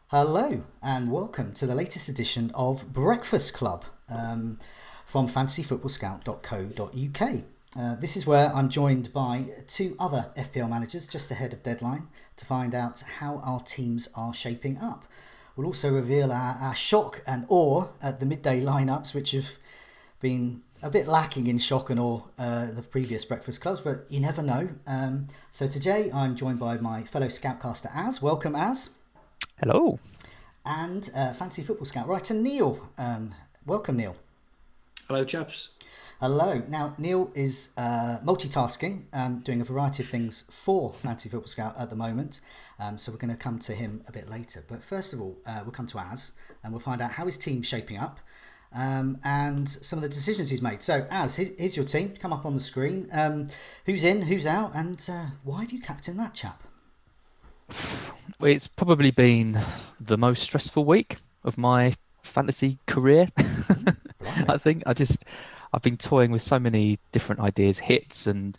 Hello and welcome to the latest edition of Breakfast Club from fantasyfootballscout.co.uk. This is where I'm joined by two other FPL managers just ahead of deadline to find out how our teams are shaping up. We'll also reveal our shock and awe at the midday lineups, which have been a bit lacking in shock and awe the previous Breakfast Clubs, but you never know. So today I'm joined by my fellow Scoutcaster Az. Welcome, Az. Hello. And Fancy Football Scout writer Neale. Welcome, Neale. Hello, chaps. Hello. Now, Neale is multitasking, doing a variety of things for Fancy Football Scout at the moment. So we're going to come to him a bit later. But first of all, we'll come to Az and we'll find out how his team's shaping up and some of the decisions he's made. So, Az, here's your team. Come up on the screen. Who's in, who's out, and why have you captained that chap? It's probably been the most stressful week of my fantasy career. I think I've been toying with so many different ideas, hits and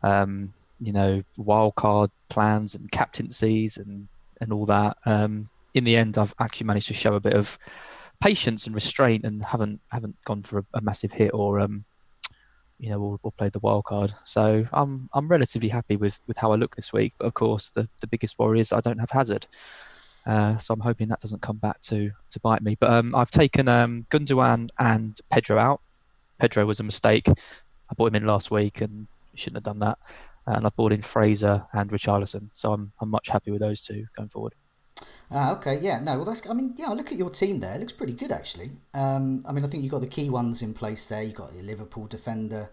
wildcard plans and captaincies and all that. In the end, I've actually managed to show a bit of patience and restraint and haven't gone for a massive hit or or play the wild card. So I'm relatively happy with how I look this week. But of course, the biggest worry is I don't have Hazard. So I'm hoping that doesn't come back to bite me. But I've taken Gundogan and Pedro out. Pedro was a mistake. I bought him in last week and shouldn't have done that. And I bought in Fraser and Richarlison. So I'm much happy with those two going forward. Okay, yeah, no, well, I look at your team there. It looks pretty good, actually. I think you've got the key ones in place there. You've got your Liverpool defender.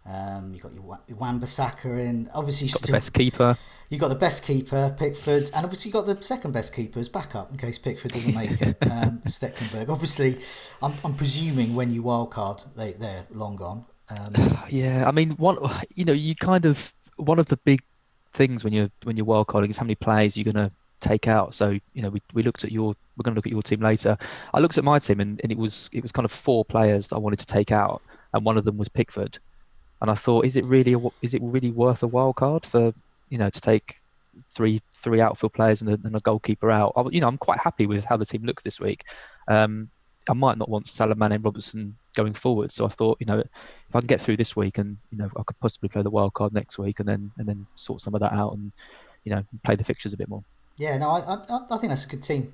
You've got your Wan-Bissaka in. Obviously, the best keeper. You've got the best keeper, Pickford. And obviously, you've got the second best keeper as backup in case Pickford doesn't make it. Stecklenburg. Obviously, I'm presuming when you wildcard, they're long gone. Yeah, I mean, one of the big things when you're wildcarding is how many players you're going to take out. So we're going to look at your team later. I looked at my team and it was kind of four players that I wanted to take out, and one of them was Pickford. And I thought, is it really worth a wild card for to take three outfield players and a goalkeeper out? I'm quite happy with how the team looks this week. I might not want Salah, Mane, and Robertson going forward. So I thought, if I can get through this week and I could possibly play the wild card next week and then sort some of that out and play the fixtures a bit more. Yeah, no, I think that's a good team.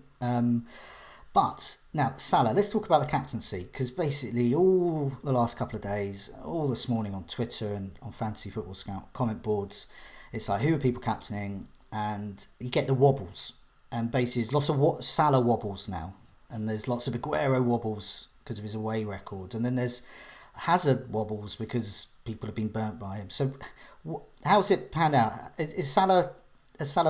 But now, Salah, let's talk about the captaincy, because basically all the last couple of days, all this morning on Twitter and on Fantasy Football Scout comment boards, it's like, who are people captaining? And you get the wobbles. And basically there's lots of Salah wobbles now. And there's lots of Aguero wobbles because of his away record. And then there's Hazard wobbles because people have been burnt by him. So how's it panned out? Has Salah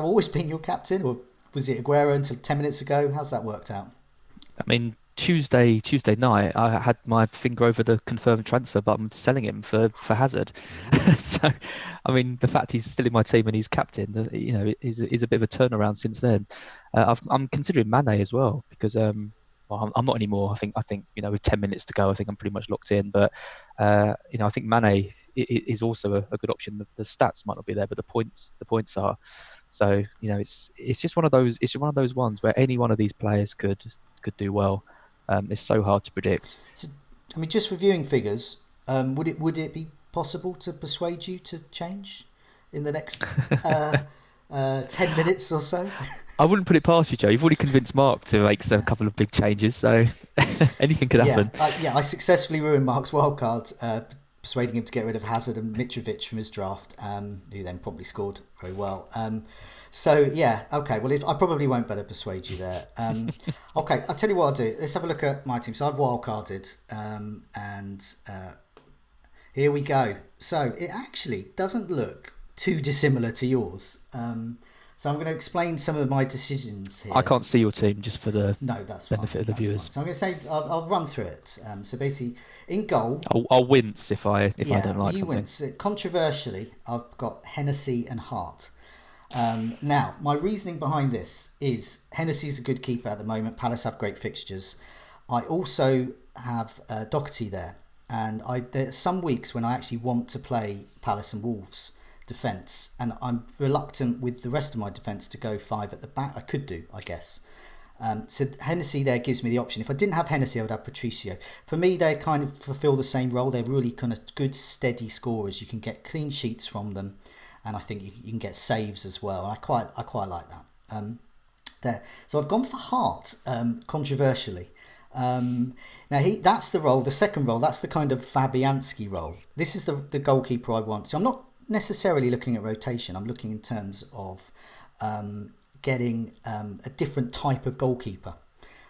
always been your captain, or was it Aguero until 10 minutes ago? How's that worked out? I mean, Tuesday night, I had my finger over the confirmed transfer button selling him for Hazard. So, I mean, the fact he's still in my team and he's captain, is a bit of a turnaround since then. I'm considering Mane as well because I'm not anymore. I think with 10 minutes to go, I think I'm pretty much locked in. But I think Mane is also a good option. The stats might not be there, but the points are. So it's just one of those ones where any one of these players could do well. It's so hard to predict. So, I mean, just reviewing figures, would it be possible to persuade you to change in the next 10 minutes or so? I wouldn't put it past you, Joe. You've already convinced Mark to make a couple of big changes, so anything could happen. I successfully ruined Mark's wildcard, persuading him to get rid of Hazard and Mitrovic from his draft, who then promptly scored very well. Okay, well, I probably won't better persuade you there. Okay, I'll tell you what I'll do. Let's have a look at my team. So I've wildcarded, and here we go. So it actually doesn't look too dissimilar to yours. So I'm going to explain some of my decisions here. I can't see your team, just for the that's benefit of the viewers. Fine. So I'm going to say I'll run through it. So basically, in goal, I'll wince if I don't like something. You wince. Controversially, I've got Hennessy and Hart. Now, my reasoning behind this is Hennessy's a good keeper at the moment. Palace have great fixtures. I also have Doherty there, and there's some weeks when I actually want to play Palace and Wolves defence, and I'm reluctant with the rest of my defence to go five at the back. I could do, I guess. So Hennessy there gives me the option. If I didn't have Hennessy, I would have Patricio. For me, they kind of fulfil the same role. They're really kind of good, steady scorers. You can get clean sheets from them, and I think you can get saves as well. I quite like that. There. So I've gone for Hart, controversially. Now that's the role, the second role. That's the kind of Fabianski role. This is the goalkeeper I want. So I'm not necessarily looking at rotation. I'm looking in terms of getting a different type of goalkeeper.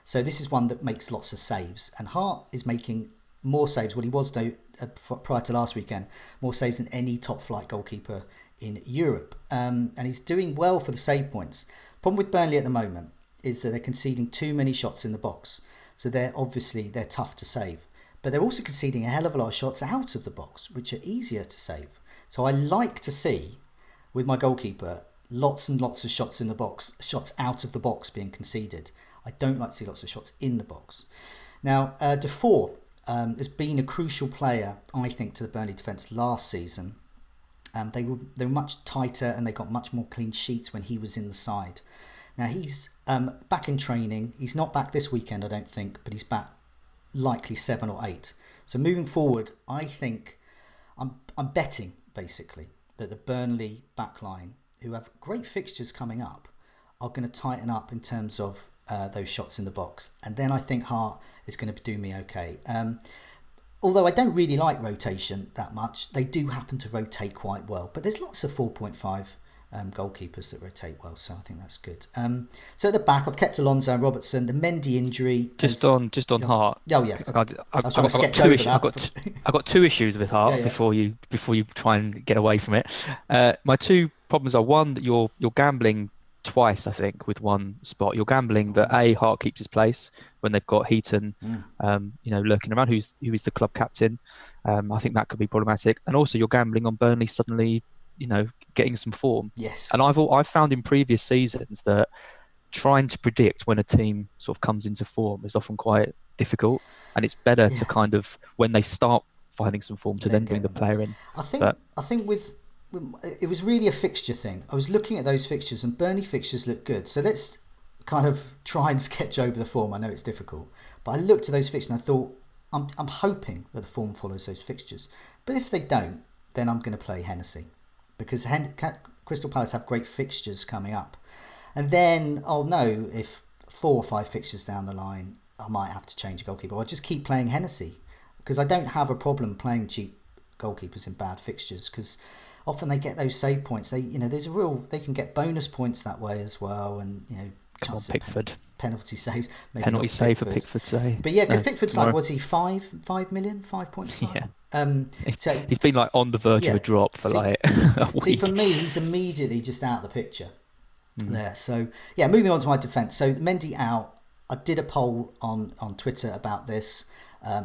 So this is one that makes lots of saves, and Hart is making more saves. Well, he was prior to last weekend, more saves than any top flight goalkeeper in Europe, and he's doing well for the save points. Problem with Burnley at the moment is that they're conceding too many shots in the box. So they're tough to save. But they're also conceding a hell of a lot of shots out of the box, which are easier to save. So I like to see, with my goalkeeper, lots and lots of shots in the box, shots out of the box being conceded. I don't like to see lots of shots in the box. Now, Defoe has been a crucial player, I think, to the Burnley defence last season. They were much tighter and they got much more clean sheets when he was in the side. Now he's back in training. He's not back this weekend, I don't think, but he's back likely 7 or 8. So moving forward, I think I'm betting basically that the Burnley backline, who have great fixtures coming up, are going to tighten up in terms of those shots in the box, and then I think Hart is going to do me okay. Although I don't really like rotation that much, they do happen to rotate quite well. But there's lots of 4.5 goalkeepers that rotate well, so I think that's good. So at the back, I've kept Alonso and Robertson. The Mendy injury. Just on Hart. Oh yeah. I got two issues with Hart before you try and get away from it. My two problems are, one, that you're gambling twice, I think, with one spot. You're gambling that Hart keeps his place when they've got Heaton, lurking around, who is the club captain. I think that could be problematic. And also, you're gambling on Burnley suddenly, getting some form. Yes. And I've found in previous seasons that trying to predict when a team sort of comes into form is often quite difficult, and it's better to kind of, when they start finding some form, to then bring the player in. I think it was really a fixture thing. I was looking at those fixtures, and Burnley fixtures look good. So let's kind of try and sketch over the form. I know it's difficult, but I looked at those fixtures and I thought, I'm hoping that the form follows those fixtures. But if they don't, then I'm going to play Hennessy, because Crystal Palace have great fixtures coming up. And then I'll know if 4 or 5 fixtures down the line, I might have to change a goalkeeper. I'll just keep playing Hennessy, because I don't have a problem playing cheap goalkeepers in bad fixtures, because often they get those save points. They can get bonus points that way as well, and chance of Pickford. Penalty saves. Maybe penalty save for Pickford today. But yeah, because Pickford's like, was he 5 million, 5.5? Yeah. So he's been like on the verge of a drop for a week. See, for me, he's immediately just out of the picture there. So yeah, moving on to my defence. So Mendy out. I did a poll on Twitter about this.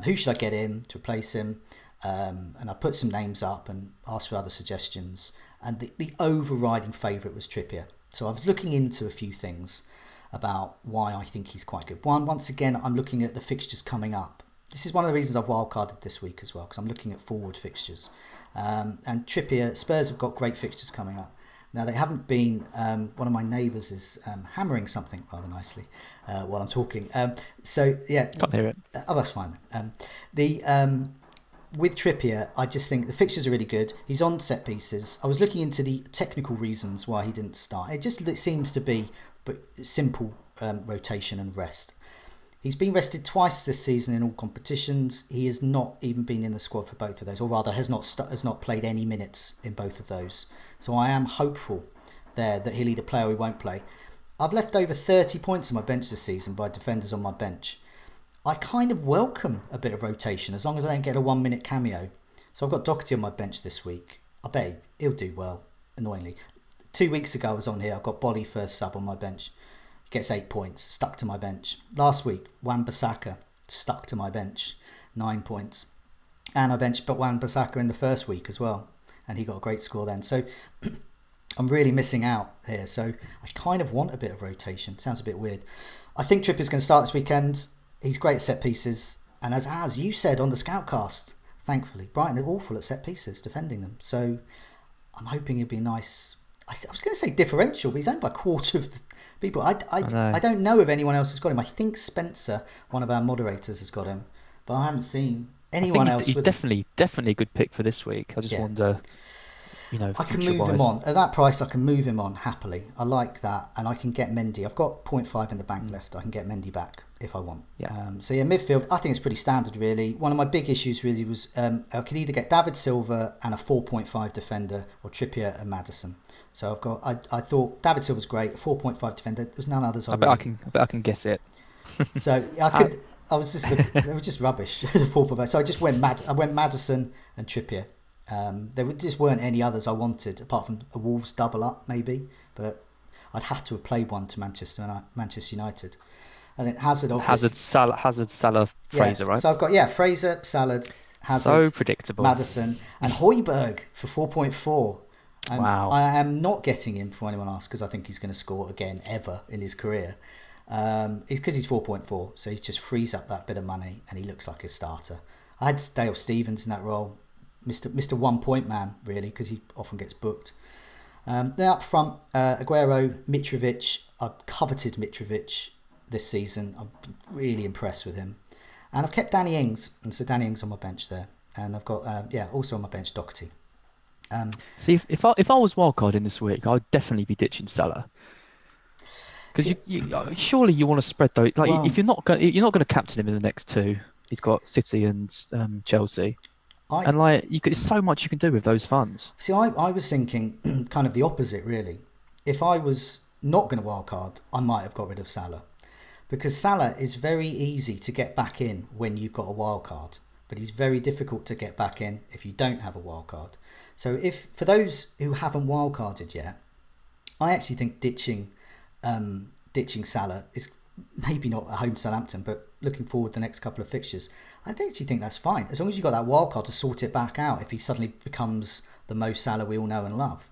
Who should I get in to replace him? And I put some names up and asked for other suggestions. And the overriding favourite was Trippier. So I was looking into a few things about why I think he's quite good. Once again, I'm looking at the fixtures coming up. This is one of the reasons I've wildcarded this week as well, because I'm looking at forward fixtures. And Trippier, Spurs have got great fixtures coming up. Now, they haven't been, one of my neighbours is hammering something rather nicely while I'm talking. So, yeah. Can't hear it. Oh, that's fine. With Trippier, I just think the fixtures are really good. He's on set pieces. I was looking into the technical reasons why he didn't start. It seems to be simple rotation and rest. He's been rested twice this season in all competitions. He has not even been in the squad for both of those, or rather has not played any minutes in both of those. So I am hopeful there that he'll either play or he won't play. I've left over 30 points on my bench this season by defenders on my bench. I kind of welcome a bit of rotation as long as I don't get a 1 minute cameo. So I've got Doherty on my bench this week. I bet he'll do well, annoyingly. 2 weeks ago I was on here, I've got Bolly first sub on my bench. He gets 8 points, stuck to my bench. Last week, Wan-Bissaka stuck to my bench, 9 points. And I benched Wan-Bissaka in the first week as well, and he got a great score then. So I'm really missing out here. So I kind of want a bit of rotation. Sounds a bit weird. I think Trippier's going to start this weekend. He's great at set pieces. And as you said on the Scoutcast, thankfully, Brighton are awful at set pieces, defending them. So I'm hoping it'd be nice. I was going to say differential, but he's owned by a quarter of the people. know. I don't know if anyone else has got him. I think Spencer, one of our moderators, has got him, but I haven't seen anyone else. He's with definitely a good pick for this week. I just wonder, I can move him on at that price. I can move him on happily. I like that, and I can get Mendy. I've got 0.5 in the bank left. I can get Mendy back if I want. Yeah. Midfield. I think it's pretty standard really. One of my big issues really was I could either get David Silva and a 4.5 defender, or Trippier and Maddison. So I've got. I thought David Silva's great. 4.5 defender. There's none others. I bet I can guess it. So I could. I was just. They were just rubbish. 4.5. So I just went I went Maddison and Trippier. There just weren't any others I wanted apart from a Wolves double up maybe, but I'd have to have played one to Manchester United. And then Hazard, obviously. Hazard, Salah, Fraser, right? So I've got Fraser, Salad, Hazard, so predictable. Maddison, and Højbjerg for 4.4. And wow! I am not getting him before anyone asks because I think he's going to score again ever in his career. It's because he's 4.4, so he just frees up that bit of money and he looks like a starter. I had Dale Stevens in that role. Mr. 1 point man, really, because he often gets booked. Then up front, Aguero, Mitrovic. I've coveted Mitrovic this season. I'm really impressed with him. And I've kept Danny Ings, and so Danny Ings on my bench there. And I've got, also on my bench, Doherty. See, if I was wildcarding this week, I'd definitely be ditching Salah. Because surely you want to spread those. If you're not going to captain him in the next two. He's got City and Chelsea. There's so much you can do with those funds. See, I was thinking kind of the opposite, really. If I was not going to wildcard, I might have got rid of Salah. Because Salah is very easy to get back in when you've got a wildcard. But he's very difficult to get back in if you don't have a wildcard. So for those who haven't wildcarded yet, I actually think ditching Salah is maybe not at home Southampton, but looking forward to the next couple of fixtures, I actually think that's fine. As long as you've got that wild card to sort it back out if he suddenly becomes the Mo Salah we all know and love.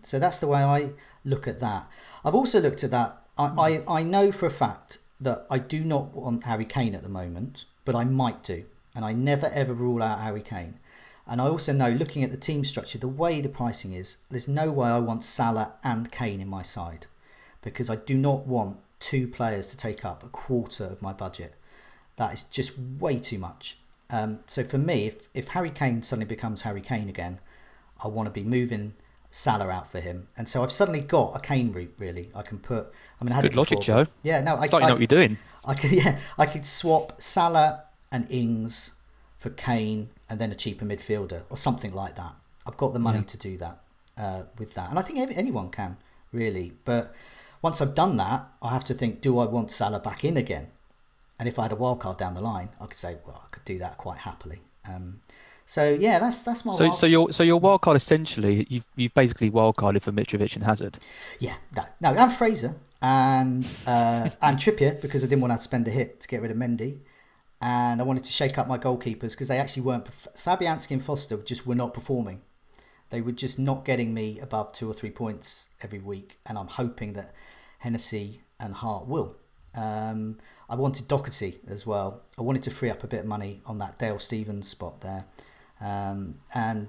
So that's the way I look at that. I've also looked at that. I know for a fact that I do not want Harry Kane at the moment, but I might do. And I never ever rule out Harry Kane. And I also know, looking at the team structure, the way the pricing is, there's no way I want Salah and Kane in my side. Because I do not want two players to take up a quarter of my budget. That is just way too much. So for me, if Harry Kane suddenly becomes Harry Kane again, I want to be moving Salah out for him. And so I've suddenly got a Kane route, really. I can put... I had good it before, logic, Joe. Yeah, no, you know what you're doing. I could swap Salah and Ings for Kane and then a cheaper midfielder or something like that. I've got the money to do that with that. And I think anyone can, really. But once I've done that, I have to think, do I want Salah back in again? And if I had a wild card down the line, I could say, well, I could do that quite happily. That's my so your wild card, essentially, you've basically wild carded for Mitrovic and Hazard. Yeah, no, and Fraser and Trippier, because I didn't want to spend a hit to get rid of Mendy, and I wanted to shake up my goalkeepers because they actually weren't. Fabianski and Foster just were not performing. They were just not getting me above 2 or 3 points every week, and I'm hoping that Hennessy and Hart will. I wanted Doherty as well. I wanted to free up a bit of money on that Dale Stevens spot there. And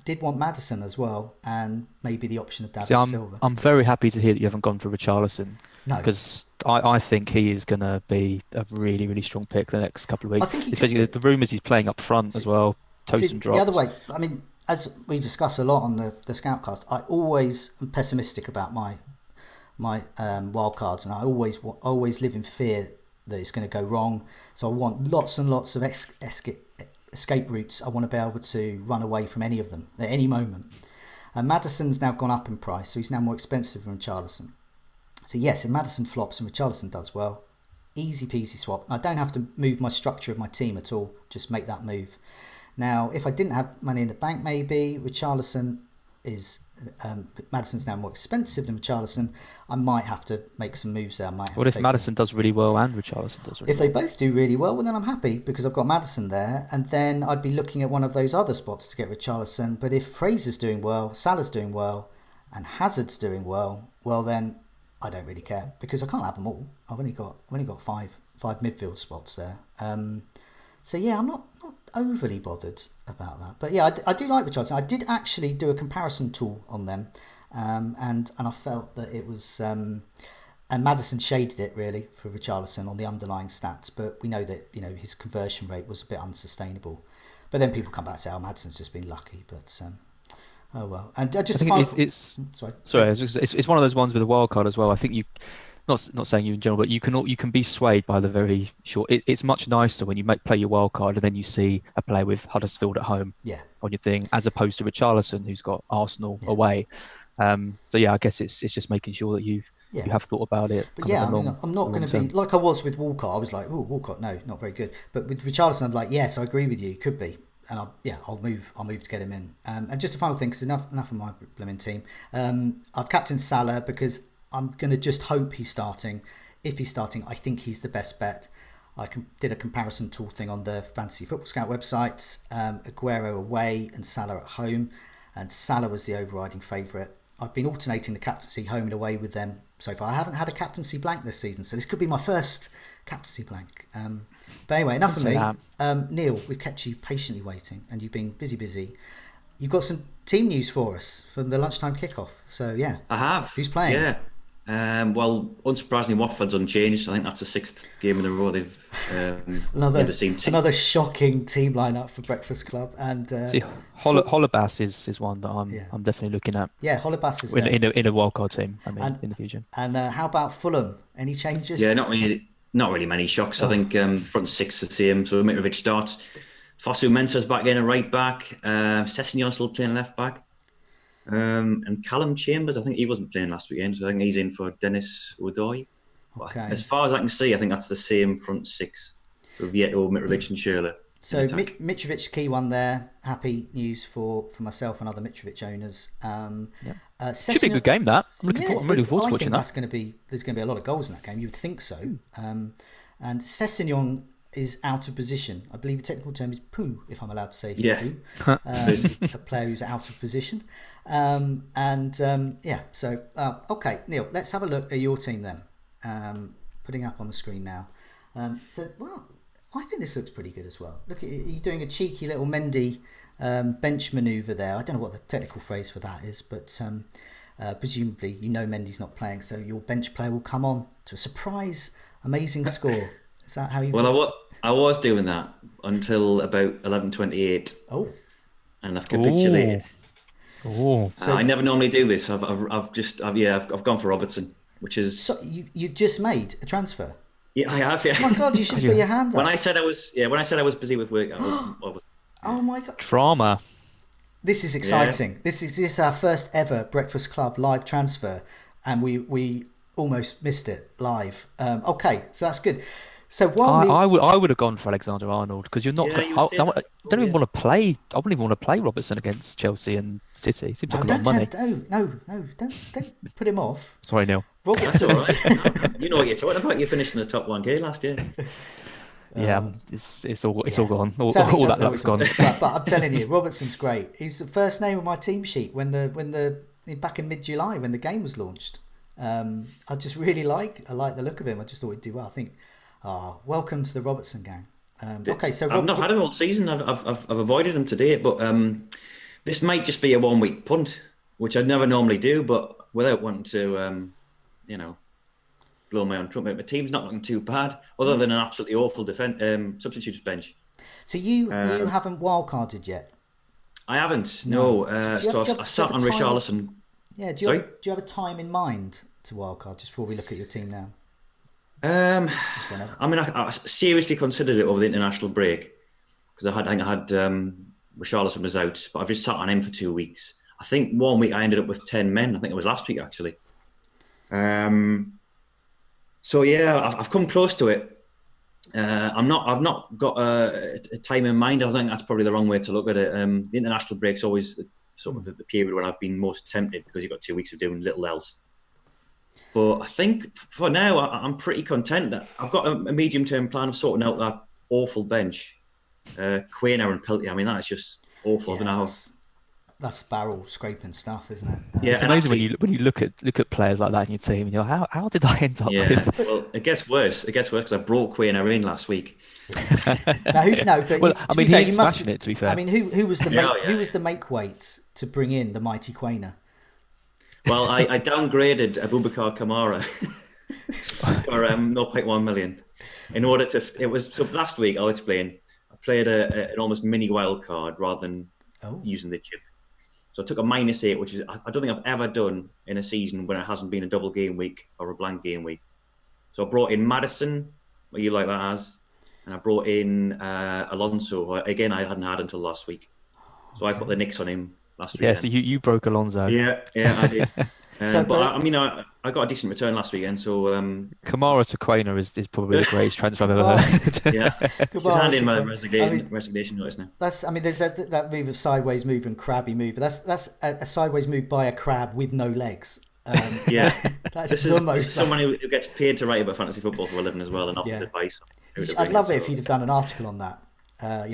did want Maddison as well, and maybe the option of David Silva. I'm very happy to hear that you haven't gone for Richarlison. No, because I think he is going to be a really, really strong pick the next couple of weeks. I think especially the rumours he's playing up front as well. Toast dropped. The other way, I mean, as we discuss a lot on the Scoutcast, I always am pessimistic about my wild cards, and I always live in fear that it's going to go wrong. So I want lots and lots of escape routes. I want to be able to run away from any of them at any moment. Maddison's now gone up in price, so he's now more expensive than Richarlison. So yes, if Maddison flops and Richarlison does well, easy peasy swap. I don't have to move my structure of my team at all, just make that move. Now, if I didn't have money in the bank, maybe Richarlison is... Maddison's now more expensive than Richarlison. I might have to make some moves there. What if Maddison does really well and Richarlison does really well? If they both do really well, then I'm happy because I've got Maddison there, and then I'd be looking at one of those other spots to get Richarlison. But if Fraser's doing well, Salah's doing well, and Hazard's doing well, then I don't really care because I can't have them all. I've only got five midfield spots there. So yeah, I'm not overly bothered about that. But yeah, I do like Richarlison. I did actually do a comparison tool on them, and I felt that it was. And Maddison shaded it really for Richarlison on the underlying stats, but we know that his conversion rate was a bit unsustainable. But then people come back and say, "Oh, Maddison's just been lucky." But oh well. And just I think it's sorry. It's one of those ones with a wild card as well. I think you, not saying you in general, but you can be swayed by the very short. It's much nicer when you play your wild card and then you see a play with Huddersfield at home on your thing, as opposed to Richarlison who's got Arsenal away. So yeah, I guess it's just making sure that you have thought about it. But yeah, I'm not going to be like I was with Walcott. I was like, oh, Walcott, no, not very good. But with Richarlison, I'm like, yes, I agree with you. Could be, and I'll move to get him in. And just a final thing, because enough of my blooming team. I've captained Salah because I'm going to just hope he's starting. If he's starting, I think he's the best bet. I did a comparison tool thing on the Fantasy Football Scout website. Aguero away and Salah at home, and Salah was the overriding favourite. I've been alternating the captaincy home and away with them so far. I haven't had a captaincy blank this season, so this could be my first captaincy blank. But anyway, enough of me. Neil, we've kept you patiently waiting, and you've been busy. You've got some team news for us from the lunchtime kickoff. So yeah, I have. Who's playing? Yeah. Well, unsurprisingly, Watford's unchanged. I think that's the 6th game in a row they've never seen. Another shocking team lineup for Breakfast Club. And see, Holebas is one that I'm definitely looking at. Yeah, Holebas is in a wildcard team. I mean, in the future. And how about Fulham? Any changes? Yeah, not really many shocks. I think front 6 the same. So Mitrovic starts. Fosu Mensah's back in a right back. Sessignon still playing left back. And Callum Chambers, I think he wasn't playing last weekend, so I think he's in for Dennis O'Doy. Okay. As far as I can see, I think that's the same front 6. So Vieto, Mitrovic and Schürrle. So Mitrovic, key one there. Happy news for myself and other Mitrovic owners. Should be a good game, that. I'm looking forward to watching that. There's going to be a lot of goals in that game. You would think so. And Sessignon is out of position. I believe the technical term is poo, if I'm allowed to say poo. A player who's out of position. Okay, Neil, let's have a look at your team then. Putting up on the screen now. I think this looks pretty good as well. Look, you're doing a cheeky little Mendy bench manoeuvre there. I don't know what the technical phrase for that is, but presumably Mendy's not playing, so your bench player will come on to a surprise, amazing score. Is that how you? Well, I was doing that until about 11:28. Oh, and I've capitulated. Oh, so I never normally do this. I've gone for Robertson, which is. So you've just made a transfer. Yeah, I have. Yeah. Oh my God, you should put your hand up. When I said I was busy with work, I was. Oh my God! Drama. This is exciting. Yeah. This is our first ever Breakfast Club live transfer, and we almost missed it live. Okay, so that's good. So I would have gone for Alexander-Arnold because you're not. I don't even want to play. I wouldn't even want to play Robertson against Chelsea and City. Seems like a lot of money. Don't put him off. Sorry, Neil. Robertson. You know what you're talking about. You finished in the top 1K last year. Yeah, it's all gone. All that luck's gone. But I'm telling you, Robertson's great. He's the first name on my team sheet when back in mid-July when the game was launched. I just really like the look of him. I just thought he'd do well. I think. Welcome to the Robertson gang. Okay, so I've not had him all season. I've avoided him today, but this might just be a 1 week punt, which I'd never normally do. But without wanting to, blow my own trumpet, my team's not looking too bad, other than an absolutely awful substitutes bench. So you haven't wildcarded yet? I haven't. No. So I sat on Richarlison. Yeah. Do you have a time in mind to wildcard just before we look at your team now? I seriously considered it over the international break because I think I had Richarlison was out, but I've just sat on him for 2 weeks. I think 1 week I ended up with 10 men. I think it was last week actually. So yeah, I've come close to it. I've not got a time in mind. I think that's probably the wrong way to look at it. The international break's always sort of the period when I've been most tempted because you've got 2 weeks of doing little else. But I think for now, I'm pretty content that I've got a medium-term plan of sorting out that awful bench. Quainer and Peltier, I mean, that's just awful. Yeah, that's barrel scraping stuff, isn't it? Yeah, It's and amazing actually, when you look at players like that in your team, and you're like, how did I end up yeah. with? Well, it gets worse. It gets worse because I brought Quainer in last week. Now, no, but Well, to be he fair, is you must. smashing it. To be fair, I mean, who was the Yeah, who was the make weight to bring in the mighty Quainer? Well, I downgraded Abubakar Kamara for 0.1 million in order to. It was so last week. I'll explain. I played an almost mini wild card rather than using the chip. So I took a -8, which is I don't think I've ever done in a season when it hasn't been a double game week or a blank game week. So I brought in Madison, what you like that as, and I brought in Alonso, who again I hadn't had until last week. So I put the nix on him last weekend. yeah. So you broke Alonso. Yeah, I did. So, but I mean, I got a decent return last weekend. So Kamara to Quainer is probably the greatest transfer I've ever heard. yeah, Kamara hand in to my Quainer. resignation notice now. That's. I mean, there's that move of sideways move and crabby move. That's a sideways move by a crab with no legs. Yeah, that's this the is most. someone who gets paid to write about fantasy football for a living as well and offers advice. I'd love it if you'd have done an article on that. A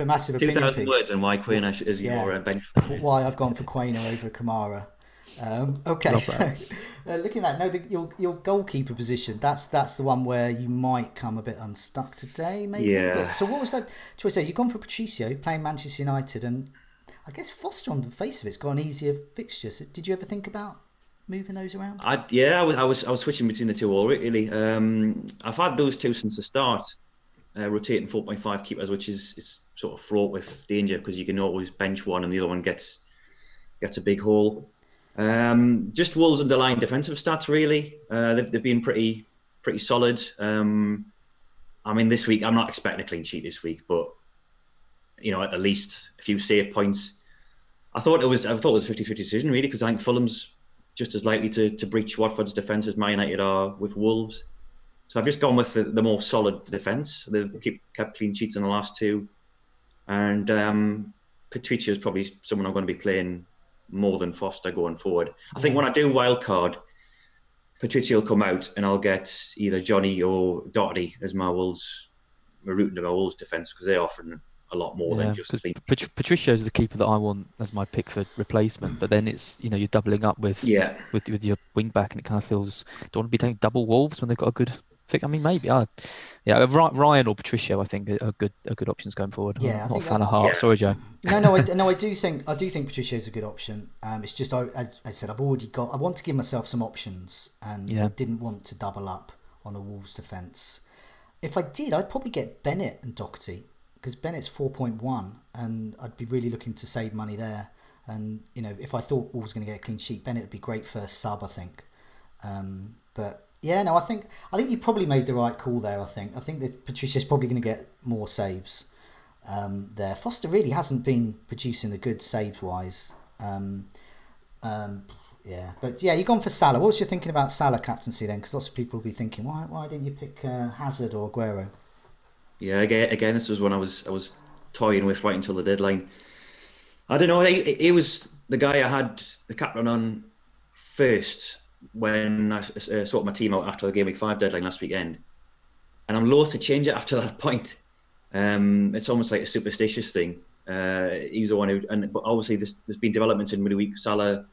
massive opinion 2,000 piece. words on why Quainer is your bench. Why I've gone for Quainer over Kamara. Okay, so looking at your goalkeeper position, that's the one where you might come a bit unstuck today, maybe. Yeah. So what was that choice there? You've gone for Patricio playing Manchester United, and I guess Foster on the face of it's got an easier fixture. So did you ever think about moving those around? I was switching between the two already. I've had those two since the start, rotating 4.5 keepers, which is sort of fraught with danger because you can always bench one and the other one gets a big haul. Just Wolves' underlying defensive stats really. They've been pretty solid. I mean, this week I'm not expecting a clean sheet this week, but at the least a few save points. I thought it was a 50-50 decision really because I think Fulham's just as likely to breach Watford's defence as Man United are with Wolves. So I've just gone with the more solid defence. They've kept clean sheets in the last two, and Patricio is probably someone I'm going to be playing more than Foster going forward. I think when I do Wildcard, Patricio will come out and I'll get either Johnny or Doherty as my route into my Wolves defence because they're offering a lot more than just clean. Patricio is the keeper that I want as my Pickford replacement, but then it's you're doubling up with your wing back, and it kind of feels don't want to be taking double Wolves when they've got a good. I mean, maybe Ryan or Patricio, I think are good options going forward. Yeah, I'm not a fan of Hart. Sorry, Joe. No, I do think Patricio is a good option. It's just I said I want to give myself some options, and I didn't want to double up on a Wolves defence. If I did, I'd probably get Bennett and Doherty because Bennett's 4.1, and I'd be really looking to save money there. And if I thought Wolves was going to get a clean sheet, Bennett would be great for a sub, I think. But. Yeah, no, I think you probably made the right call there. I think that Patricia's probably going to get more saves there. Foster really hasn't been producing the good saves wise. But you've gone for Salah. What was you thinking about Salah captaincy then? Because lots of people will be thinking, why didn't you pick Hazard or Aguero? Yeah, again, this was one I was toying with right until the deadline. I don't know. He was the guy I had the captain on first when I sorted my team out after the Game Week 5 deadline last weekend. And I'm loath to change it after that point. It's almost like a superstitious thing. He was the one but obviously there's been developments in midweek. Salah,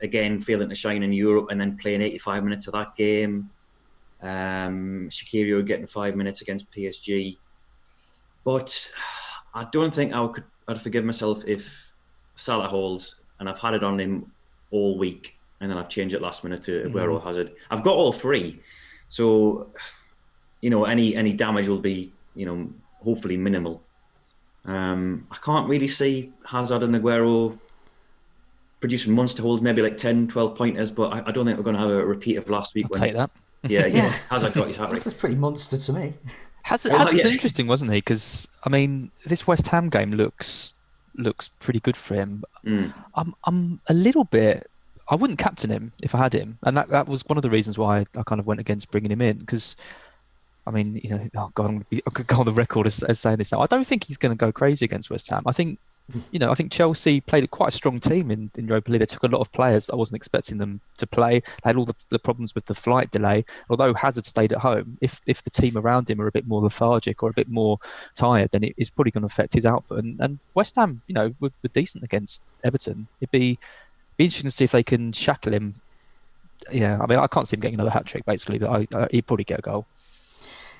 again, failing to shine in Europe and then playing 85 minutes of that game. Shaqiri getting 5 minutes against PSG. But I don't think I'd forgive myself if Salah holds, and I've had it on him all week. And then I've changed it last minute to Aguero Hazard. I've got all three, so any damage will be hopefully minimal. I can't really see Hazard and Aguero producing monster holds, maybe like 10, 12 pointers, but I don't think we're going to have a repeat of last week. I'll take that. Yeah. Hazard got his hat-trick. That's pretty monster to me. Hazard's interesting, wasn't he? Because I mean, this West Ham game looks pretty good for him. I'm a little bit. I wouldn't captain him if I had him, and that was one of the reasons why I kind of went against bringing him in. Because, I mean, I could go on the record as saying this now. I don't think he's going to go crazy against West Ham. I think I think Chelsea played quite a strong team in Europa League. They took a lot of players. I wasn't expecting them to play. They had all the problems with the flight delay. Although Hazard stayed at home, if the team around him are a bit more lethargic or a bit more tired, then it's probably going to affect his output. And West Ham, were decent against Everton. It'd be interesting to see if they can shackle him. Yeah, I mean, I can't see him getting another hat trick basically, but he'd probably get a goal.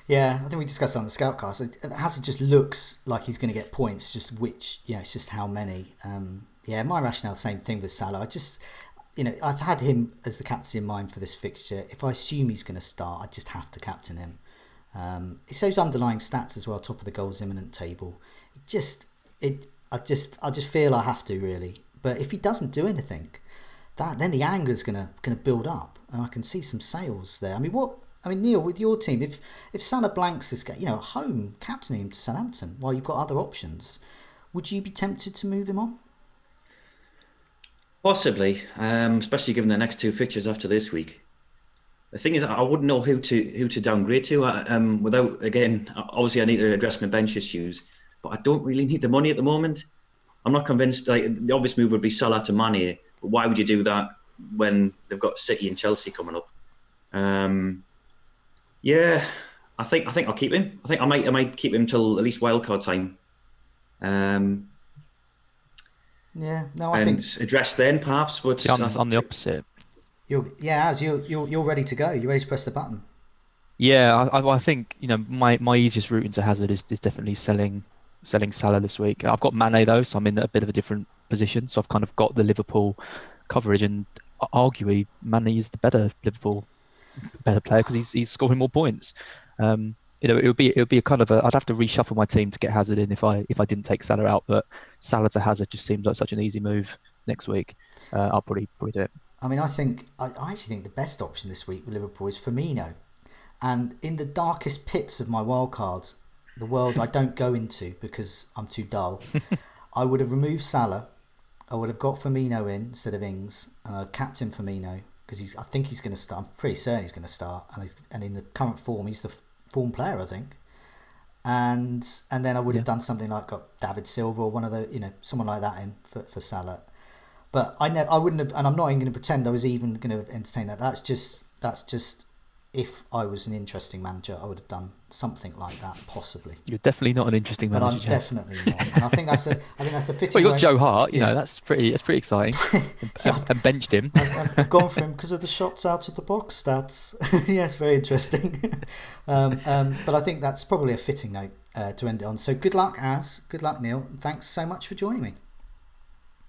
Yeah, I think we discussed it on the Scoutcast. Hazard just looks like he's going to get points, just which, it's just how many. My rationale, same thing with Salah. I just, I've had him as the captain in mind for this fixture. If I assume he's going to start, I just have to captain him. It's those underlying stats as well, top of the goals imminent table. I just feel I have to really. But if he doesn't do anything, then the anger's going to build up, and I can see some sales there. I mean, Neil, with your team, if Salah blanks this game, at home, captaining him to Southampton while you've got other options, would you be tempted to move him on? Possibly, especially given the next two fixtures after this week. The thing is, I wouldn't know who to downgrade to without, again, obviously I need to address my bench issues, but I don't really need the money at the moment. I'm not convinced. The obvious move would be Salah to Mane, but why would you do that when they've got City and Chelsea coming up? Yeah, I think I'll keep him. I think I might keep him till at least wildcard time. I think address then perhaps. But See, I'm the opposite. You're ready to go. You're ready to press the button. Yeah, I think my easiest route into Hazard is definitely selling Salah this week. I've got Mane though, so I'm in a bit of a different position. So I've kind of got the Liverpool coverage, and arguably Mane is the better player because he's scoring more points. It would be a kind of I'd have to reshuffle my team to get Hazard in if I didn't take Salah out, but Salah to Hazard just seems like such an easy move next week. I'll probably do it. I mean, I actually think the best option this week with Liverpool is Firmino, and in the darkest pits of my wildcards, the world I don't go into because I'm too dull, I would have removed Salah. I would have got Firmino in instead of Ings, and I'd captain Firmino because I think he's going to start. I'm pretty certain he's going to start, and in the current form, he's the form player, I think. And then I would have done something like got David Silva or one of the someone like that in for Salah. But I wouldn't have, and I'm not even going to pretend I was even going to entertain that. That's just if I was an interesting manager, I would have done something like that possibly. You're definitely not an interesting manager. But I'm definitely not, and I think that's a fitting. Well, you got Joe Hart. That's pretty exciting. and benched him. I've gone for him because of the shots out of the box stats. Yeah, it's very interesting. But I think that's probably a fitting note to end it on. So good luck, Az. Good luck, Neil. And thanks so much for joining me.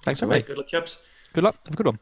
Thanks for me. Good luck, chaps. Good luck. Have a good one.